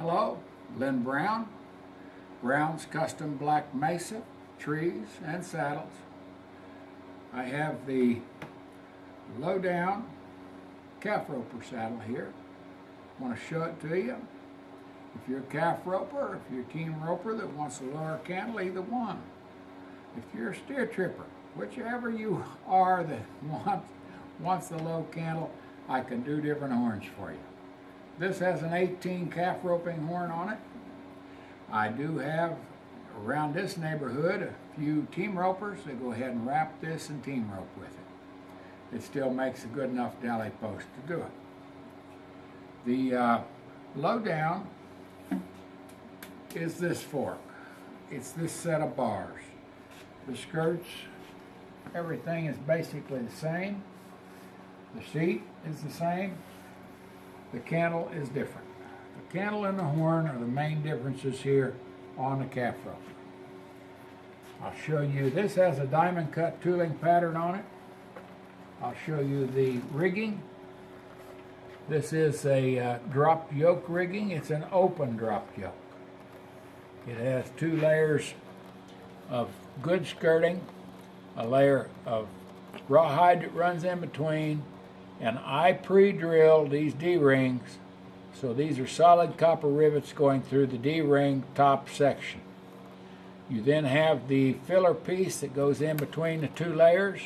Hello, Lynn Brown, Brown's Custom Black MESA, Trees and Saddles. I have the LowDown calf roper saddle here. I want to show it to you. If you're a calf roper, if you're a team roper that wants a lower cantle, either one. If you're a steer tripper, whichever you are that wants the low cantle, I can do different horns for you. This has an 18 calf roping horn on it. I do have around this neighborhood a few team ropers that go ahead and wrap this and team rope with it. It still makes a good enough dally post to do it. The LowDown is this fork. It's this set of bars. The skirts, everything is basically the same. The seat is the same. The cantle is different. The cantle and the horn are the main differences here on the calf roper. I'll show you, this has a diamond cut tooling pattern on it. I'll show you the rigging. This is a drop yoke rigging. It's an open drop yoke. It has two layers of good skirting, a layer of rawhide that runs in between, and I pre-drilled these D-rings, so these are solid copper rivets going through the D-ring top section. You then have the filler piece that goes in between the two layers,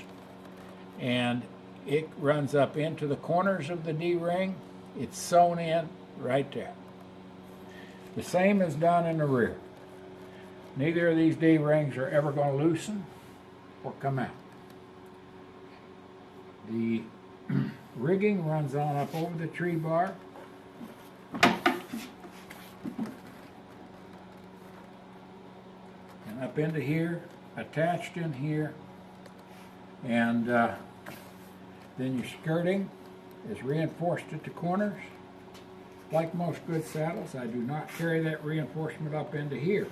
and it runs up into the corners of the D-ring. It's sewn in right there. The same is done in the rear. Neither of these D-rings are ever going to loosen or come out. The rigging runs on up over the tree bar. And up into here, attached in here. And then your skirting is reinforced at the corners. Like most good saddles, I do not carry that reinforcement up into here.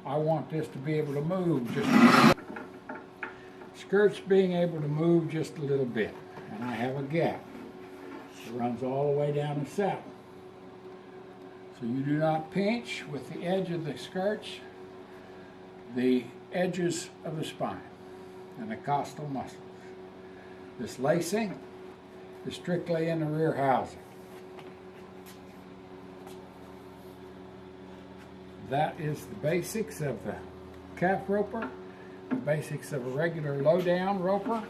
I want this to be able to move just a little bit. Skirts being able to move just a little bit. And I have a gap that runs all the way down the saddle. So you do not pinch with the edge of the skirts the edges of the spine and the costal muscles. This lacing is strictly in the rear housing. That is the basics of the calf roper, the basics of a regular LowDown roper.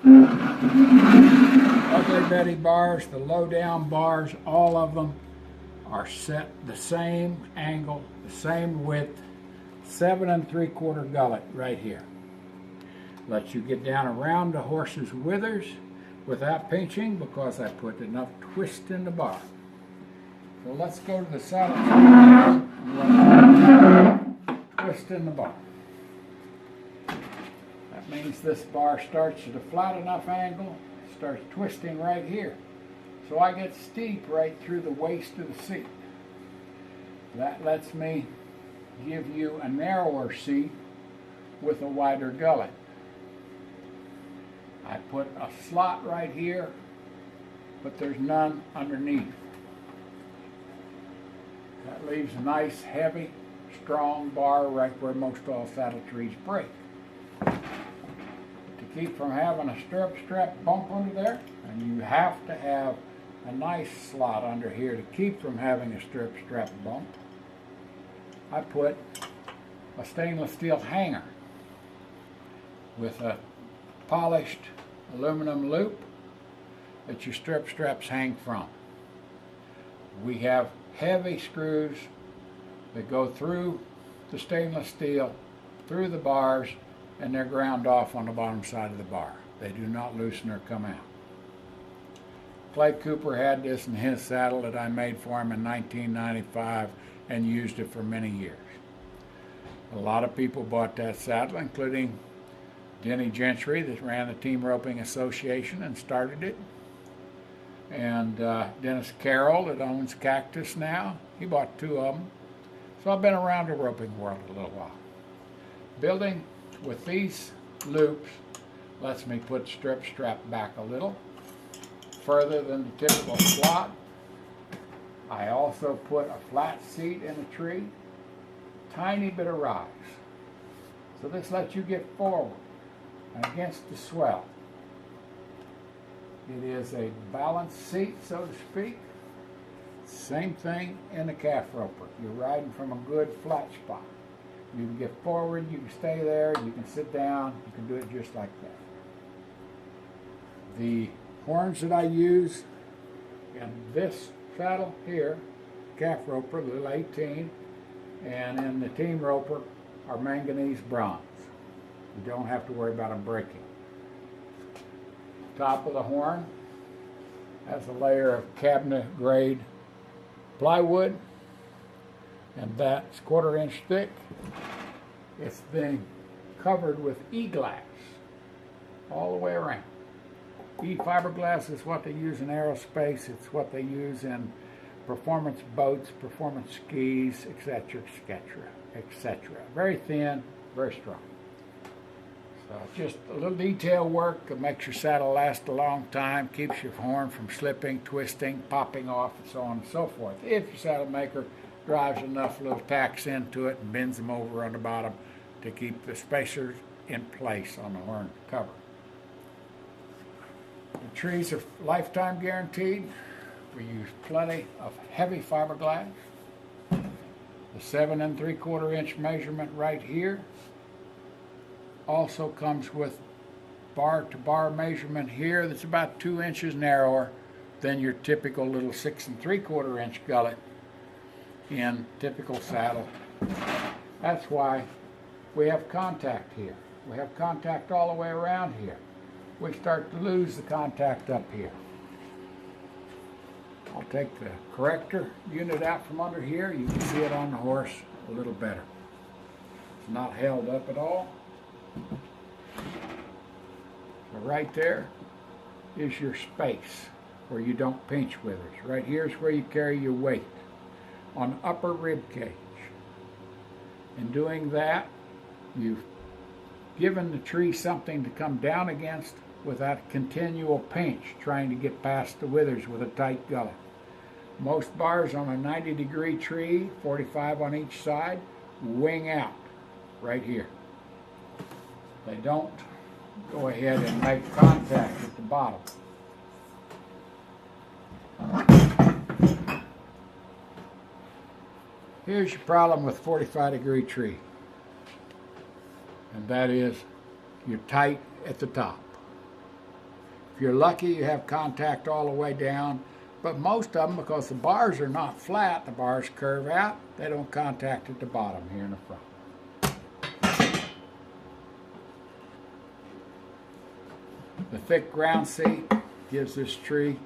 Ugly Betty bars, the LowDown bars, all of them are set the same angle, the same width, 7 3/4 gullet right here. Lets you get down around the horse's withers without pinching because I put enough twist in the bar. So let's go to the saddle and twist in the bar. That means this bar starts at a flat enough angle, starts twisting right here. So I get steep right through the waist of the seat. That lets me give you a narrower seat with a wider gullet. I put a slot right here, but there's none underneath. That leaves a nice, heavy, strong bar right where most all saddle trees break. To keep from having a stirrup strap bump under there, and you have to have a nice slot under here to keep from having a stirrup strap bump, I put a stainless steel hanger with a polished aluminum loop that your stirrup straps hang from. We have heavy screws that go through the stainless steel, through the bars, and they're ground off on the bottom side of the bar. They do not loosen or come out. Clay Cooper had this in his saddle that I made for him in 1995 and used it for many years. A lot of people bought that saddle, including Denny Gentry that ran the Team Roping Association and started it. And Dennis Carroll that owns Cactus now, he bought 2 of them. So I've been around the roping world a little while. Building with these loops lets me put strip strap back a little further than the typical slot. I also put a flat seat in the tree, tiny bit of rise. So this lets you get forward and against the swell. It is a balanced seat, so to speak. Same thing in the calf roper. You're riding from a good flat spot. You can get forward, you can stay there, you can sit down, you can do it just like that. The horns that I use in this saddle here, calf roper, little 18, and in the team roper are manganese bronze. You don't have to worry about them breaking. Top of the horn has a layer of cabinet grade plywood, and that's 1/4 inch thick. It's then covered with E-glass all the way around. E-fiberglass is what they use in aerospace. It's what they use in performance boats, performance skis, etc., etc., etc. Very thin, very strong. So just a little detail work that makes your saddle last a long time, keeps your horn from slipping, twisting, popping off, and so on and so forth. If your saddle maker drives enough little tacks into it and bends them over on the bottom to keep the spacers in place on the horn cover. The trees are lifetime guaranteed. We use plenty of heavy fiberglass. The 7 3/4 inch measurement right here also comes with bar to bar measurement here that's about 2 inches narrower than your typical little 6 3/4 inch gullet in typical saddle. That's why we have contact here. We have contact all the way around here. We start to lose the contact up here. I'll take the corrector unit out from under here. You can see it on the horse a little better. It's not held up at all. So right there is your space where you don't pinch withers. Right here is where you carry your weight on upper rib cage. In doing that, you've given the tree something to come down against without continual pinch trying to get past the withers with a tight gullet. Most bars on a 90-degree tree, 45 on each side, wing out right here. They don't go ahead and make contact at the bottom. Here's your problem with 45-degree tree, and that is you're tight at the top. If you're lucky, you have contact all the way down, but most of them, because the bars are not flat, the bars curve out, they don't contact at the bottom here in the front. The thick ground seat gives this tree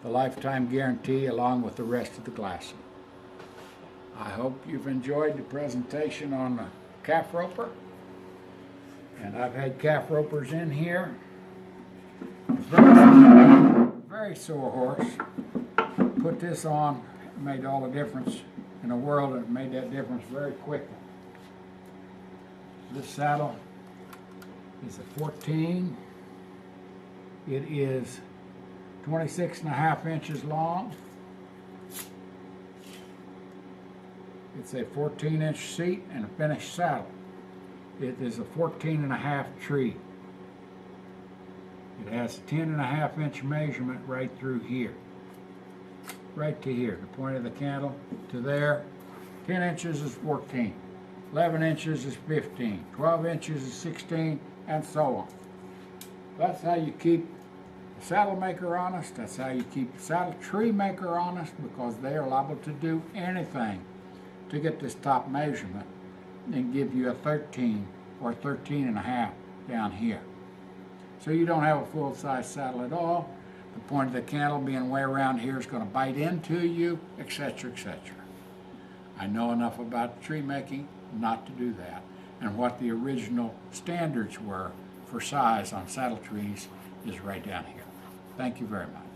the lifetime guarantee along with the rest of the glassing. I hope you've enjoyed the presentation on the calf roper. And I've had calf ropers in here. Very sore horse. Put this on, made all the difference in the world, and it made that difference very quickly. This saddle is a 14. It is 26.5 inches long. It's a 14-inch seat and a finished saddle. It is a 14.5 tree. It has a 10.5 inch measurement right through here. Right to here, the point of the cantle to there. 10 inches is 14. 11 inches is 15. 12 inches is 16, and so on. That's how you keep the saddle maker honest. That's how you keep the saddle tree maker honest, because they are liable to do anything to get this top measurement and give you a 13 or 13.5 down here. So you don't have a full-size saddle at all. The point of the cantle being way around here is going to bite into you, etc., etc. I know enough about tree making not to do that, and what the original standards were for size on saddle trees is right down here. Thank you very much.